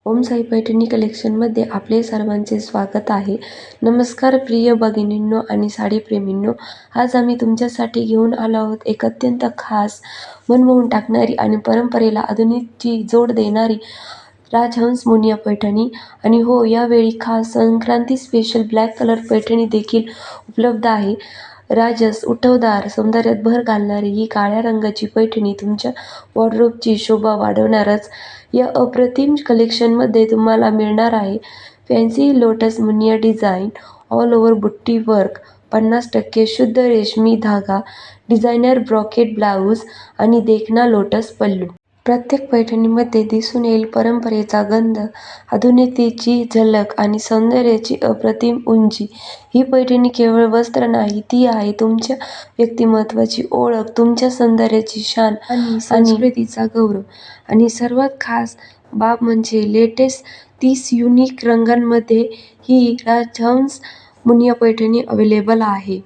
ओम साई पैठणी कलेक्शनमध्ये आपले सर्वांचे स्वागत आहे. नमस्कार प्रिय भगिनींनो आणि साडीप्रेमींनो, आज आम्ही तुमच्यासाठी घेऊन आलो आहोत एक अत्यंत खास, मन मोहून टाकणारी आणि परंपरेला आधुनिकची जोड देणारी राजहंस मुनिया पैठणी. आणि हो, यावेळी खास Sankranti special black colour Paithani देखील उपलब्ध आहे. राजस उठवदार सौंदर्यात भर घालणारी ही काळ्या रंगाची पैठणी तुमच्या वॉर्डरोबची शोभा वाढवणारच. या अप्रतिम कलेक्शनमध्ये तुम्हाला मिळणार आहे fancy lotus Muniya design, all over बुट्टी वर्क, 50% शुद्ध रेशमी धागा, डिझायनर ब्रॉकेट ब्लाऊज आणि देखणा लोटस पल्लू. प्रत्येक पैठणीमध्ये दिसून येईल परंपरेचा गंध, आधुनिकतेची झलक आणि सौंदर्याची अप्रतिम उंची. ही पैठणी केवळ वस्त्र नाही, ती आहे तुमच्या व्यक्तिमत्त्वाची ओळख, तुमच्या सौंदर्याची शान आणि संस्कृतीचा गौरव. आणि सर्वात खास बाब म्हणजे लेटेस्ट 30 युनिक रंगांमध्ये ही राजहंस मुनिया पैठणी अवेलेबल आहे.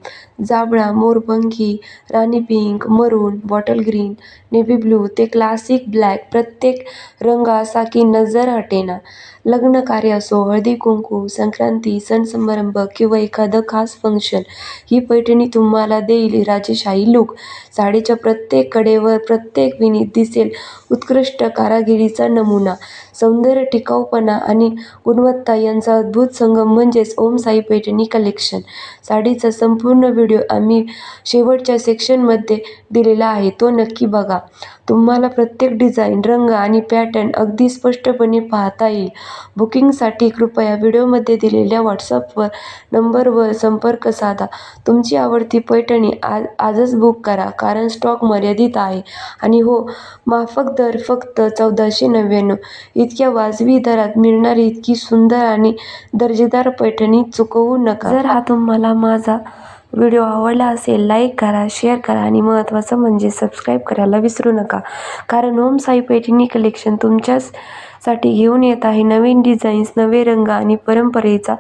जांभळा, मोरपंखी, राणी पिंक, मरून, बॉटल ग्रीन, नेव्ही ब्लू ते क्लासिक ब्लॅक, प्रत्येक रंग असा की नजर हटेना. लग्न कार्य असो, हळदी कुंकू, संक्रांती, सण समारंभ किंवा एखादं खास फंक्शन, ही पैठणी तुम्हाला देईल राजेशाही लूक. साडीच्या प्रत्येक कडेवर, प्रत्येक विणीत दिसेल उत्कृष्ट कारागिरीचा नमुना. सौंदर्य, टिकाऊपणा आणि गुणवत्ता यांचा अद्भुत संगम म्हणजेच ओम साई पैठणी कलेक्शन. साडीचा संपूर्ण व्हिडिओ आम्ही शेवटच्या सेक्शनमध्ये दिलेला आहे, तो नक्की बघा. तुम्हाला प्रत्येक डिझाईन, रंग आणि पॅटर्न अगदी स्पष्टपणे पाहता येईल. बुकिंगसाठी कृपया व्हिडिओमध्ये दिलेल्या व्हॉट्सअप नंबरवर संपर्क साधा. तुमची आवडती पैठणी आजच बुक करा, कारण स्टॉक मर्यादित आहे. आणि हो, माफक दर फक्त 1499. इतक्या वाजवी दरात मिळणारी इतकी सुंदर आणि दर्जेदार पैठणी चुकवू नका. जर हा तुम्हाला माझा व्हिडिओ आवडला असेल, लाईक करा, शेअर करा आणि महत्त्वाचं म्हणजे सबस्क्राईब करायला विसरू नका. कारण ओम साई पैठणी कलेक्शन तुमच्यासाठी घेऊन येत आहे नवीन डिझाईन्स, नवे रंग आणि परंपरेचा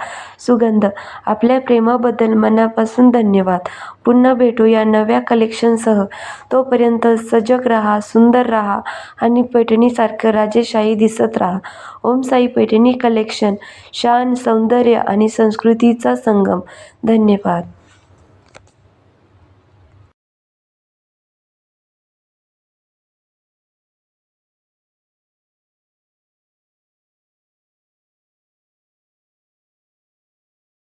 सुगंध. आपल्या प्रेमाबद्दल मनापासून धन्यवाद. पुन्हा भेटू या नव्या कलेक्शनसह. तोपर्यंत सजग राहा, सुंदर राहा आणि पैठणीसारखं राजेशाही दिसत राहा. ओम साई पैठणी कलेक्शन, शान, सौंदर्य आणि संस्कृतीचा संगम. धन्यवाद.